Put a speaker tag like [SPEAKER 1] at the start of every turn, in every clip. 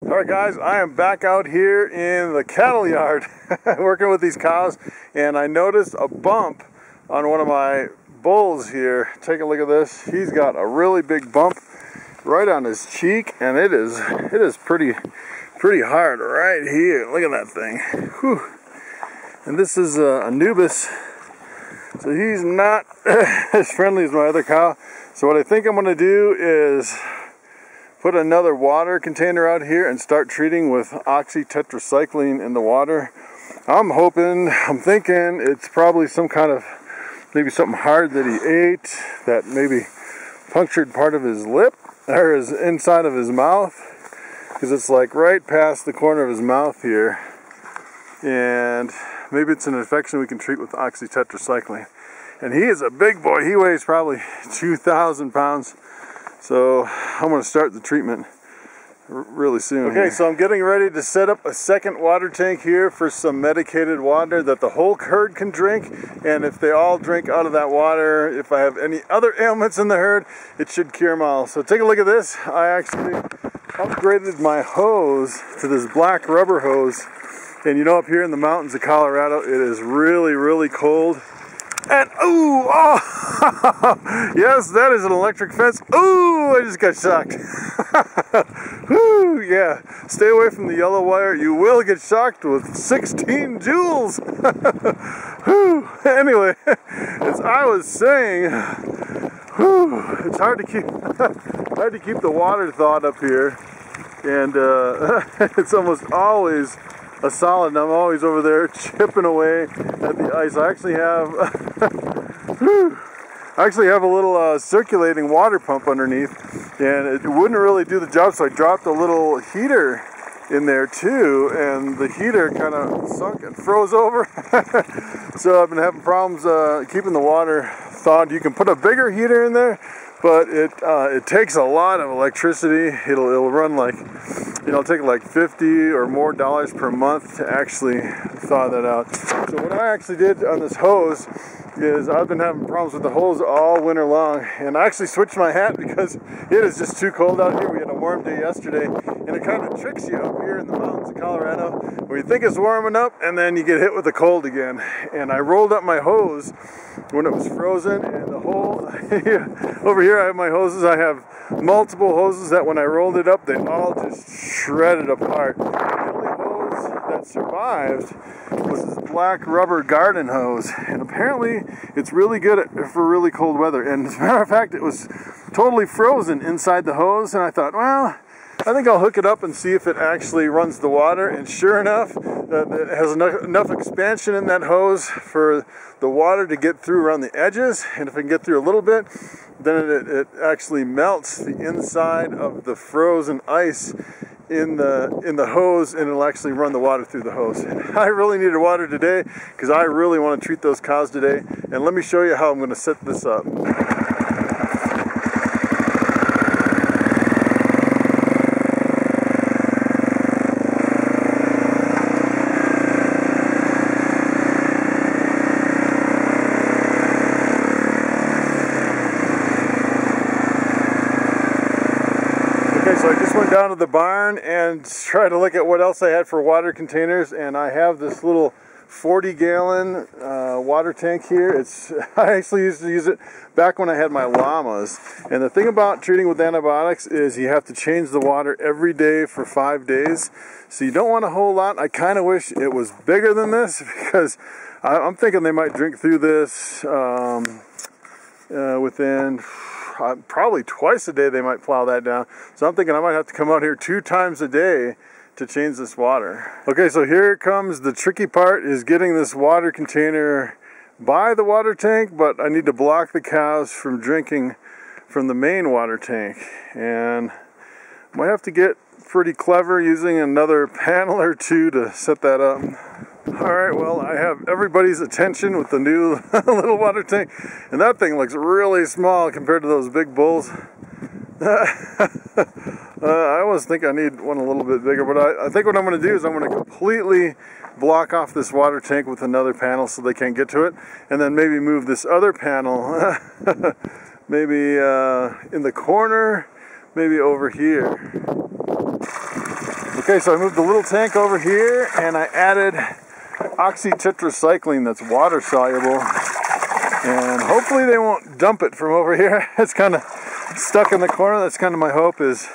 [SPEAKER 1] Alright guys, I am back out here in the cattle yard working with these cows, and I noticed a bump on one of my bulls here. Take a look at this. He's got a really big bump right on his cheek, and it is pretty hard right here. Look at that thing. Whew. And this is Anubis, so he's not as friendly as my other cow. So what I think I'm going to do is put another water container out here and start treating with oxytetracycline in the water. I'm thinking it's probably some kind of, maybe something hard that he ate that maybe punctured part of his lip, or his inside of his mouth, because it's like right past the corner of his mouth here. And maybe it's an infection we can treat with oxytetracycline. And he is a big boy. He weighs probably 2,000 pounds. So I'm going to start the treatment really soon. Okay, so I'm getting ready to set up a second water tank here for some medicated water that the whole herd can drink. And if they all drink out of that water, if I have any other ailments in the herd, it should cure them all. So take a look at this. I actually upgraded my hose to this black rubber hose. And you know, up here in the mountains of Colorado, it is really cold. And ooh, oh, yes, that is an electric fence. Ooh, I just got shocked. Whew, yeah, stay away from the yellow wire. You will get shocked with 16 joules. Whew. Anyway, as I was saying, whew, it's hard to keep the water thawed up here, and it's almost always a solid, and I'm always over there chipping away at the ice. I actually have a little circulating water pump underneath, and it wouldn't really do the job, so I dropped a little heater in there too, and the heater kind of sunk and froze over. So I've been having problems keeping the water thawed. You can put a bigger heater in there, but it takes a lot of electricity. It'll run like, it'll take like $50 or more per month to actually thaw that out. So what I actually did on this hose is I've been having problems with the hose all winter long, and I actually switched my hat because it is just too cold out here. We had a warm day yesterday, and it kind of tricks you up here in the mountains of Colorado where you think it's warming up and then you get hit with the cold again. And I rolled up my hose when it was frozen, and the whole over here I have my hoses. I have multiple hoses that when I rolled it up, they all just shredded apart. The only hose that survived was this black rubber garden hose, and apparently it's really good for really cold weather. And as a matter of fact, it was totally frozen inside the hose, and I thought, well, I think I'll hook it up and see if it actually runs the water. And sure enough, it has enough expansion in that hose for the water to get through around the edges, and if it can get through a little bit, then it actually melts the inside of the frozen ice in the hose, and it'll actually run the water through the hose. And I really needed water today because I really want to treat those cows today, and let me show you how I'm going to set this up. Okay, so I just went down to the barn and tried to look at what else I had for water containers, and I have this little 40-gallon water tank here. I actually used to use it back when I had my llamas. And the thing about treating with antibiotics is you have to change the water every day for 5 days. So you don't want a whole lot. I kind of wish it was bigger than this, because I'm thinking they might drink through this within probably twice a day. They might plow that down. So I'm thinking I might have to come out here 2 times a day to change this water. Okay, so here comes the tricky part, is getting this water container by the water tank, but I need to block the cows from drinking from the main water tank. And I might have to get pretty clever using another panel or two to set that up. Alright, well, I have everybody's attention with the new little water tank, and that thing looks really small compared to those big bulls. I always think I need one a little bit bigger, but I think what I'm going to do is I'm going to completely block off this water tank with another panel so they can't get to it, and then maybe move this other panel maybe in the corner, maybe over here. Okay, so I moved the little tank over here and I added oxytetracycline that's water soluble, and hopefully they won't dump it from over here. It's kind of stuck in the corner. That's kind of my hope, is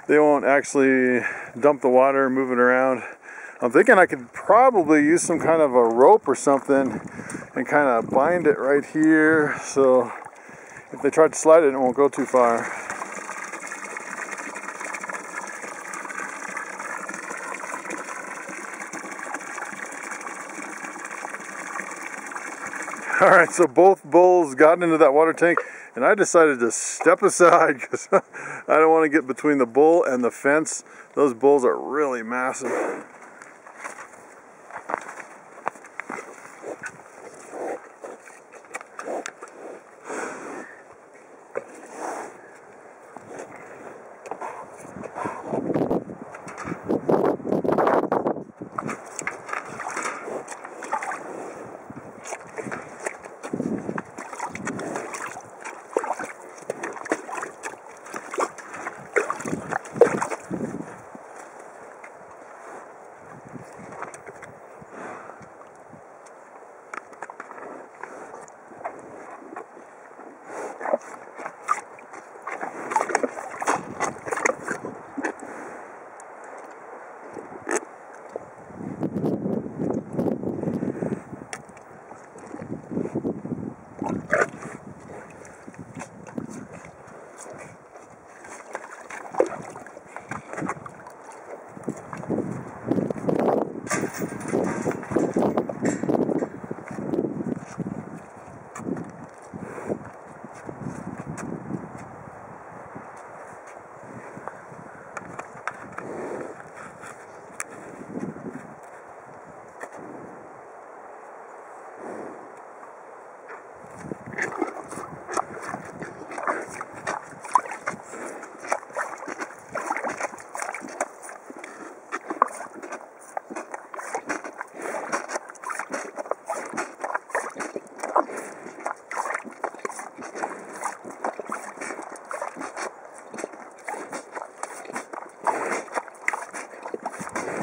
[SPEAKER 1] they won't actually dump the water, move it around. I'm thinking I could probably use some kind of a rope or something and kind of bind it right here, so if they try to slide it, it won't go too far. Alright, so both bulls got into that water tank, and I decided to step aside because I don't want to get between the bull and the fence. Those bulls are really massive.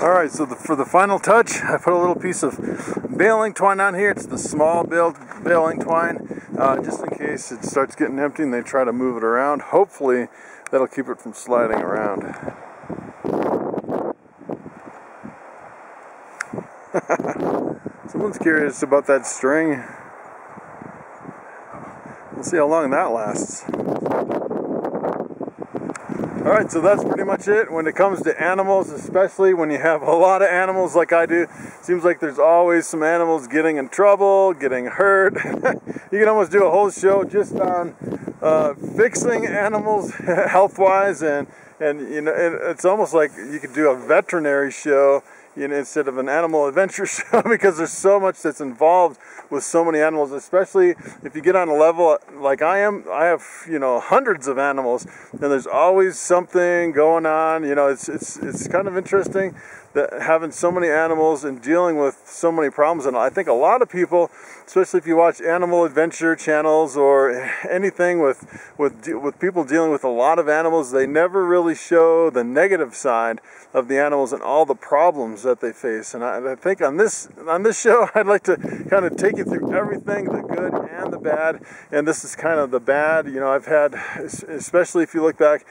[SPEAKER 1] Alright, so for the final touch, I put a little piece of baling twine on here. It's the small baling twine, just in case it starts getting empty and they try to move it around. Hopefully, that'll keep it from sliding around. Someone's curious about that string. We'll see how long that lasts. Alright, so that's pretty much it. When it comes to animals, especially when you have a lot of animals like I do, seems like there's always some animals getting in trouble, getting hurt. You can almost do a whole show just on fixing animals health-wise, and you know, it's almost like you could do a veterinary show, you know, instead of an animal adventure show, because there's so much that's involved with so many animals, especially if you get on a level like I am. I have, you know, hundreds of animals, and there's always something going on. You know, it's kind of interesting that having so many animals and dealing with so many problems. And I think a lot of people, especially if you watch animal adventure channels or anything with people dealing with a lot of animals, they never really show the negative side of the animals and all the problems that they face. And I think on this show, I'd like to kind of take you through everything, the good and the bad. And this is kind of the bad. You know, I've had, especially if you look back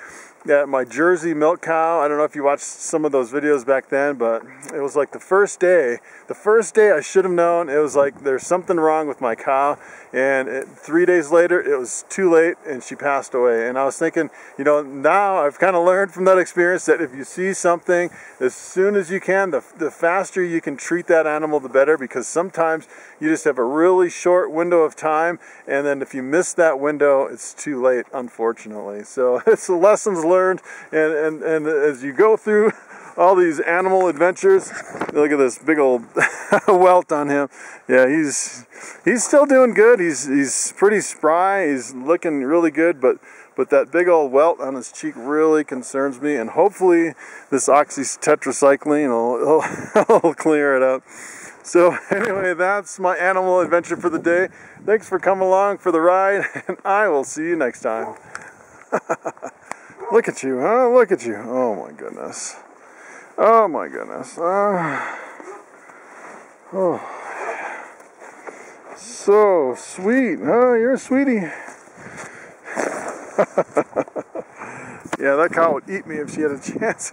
[SPEAKER 1] at my Jersey milk cow. I don't know if you watched some of those videos back then, but it was like the first day I should have known. It was like there's something wrong with my cow, and 3 days later it was too late and she passed away. And I was thinking, you know, now I've kind of learned from that experience that if you see something, as soon as you can, the faster you can treat that animal, the better, because sometimes you just have a really short window of time, and then if you miss that window, it's too late, unfortunately. So it's the lessons learned, and as you go through all these animal adventures, look at this big old welt on him. Yeah, he's still doing good. He's pretty spry. He's looking really good, but that big old welt on his cheek really concerns me, and hopefully this oxytetracycline will clear it up. So anyway, that's my animal adventure for the day. Thanks for coming along for the ride, and I will see you next time. Look at you, huh? Look at you. Oh my goodness. Oh my goodness. Oh, so sweet. Oh, you're a sweetie. Yeah, that cow would eat me if she had a chance.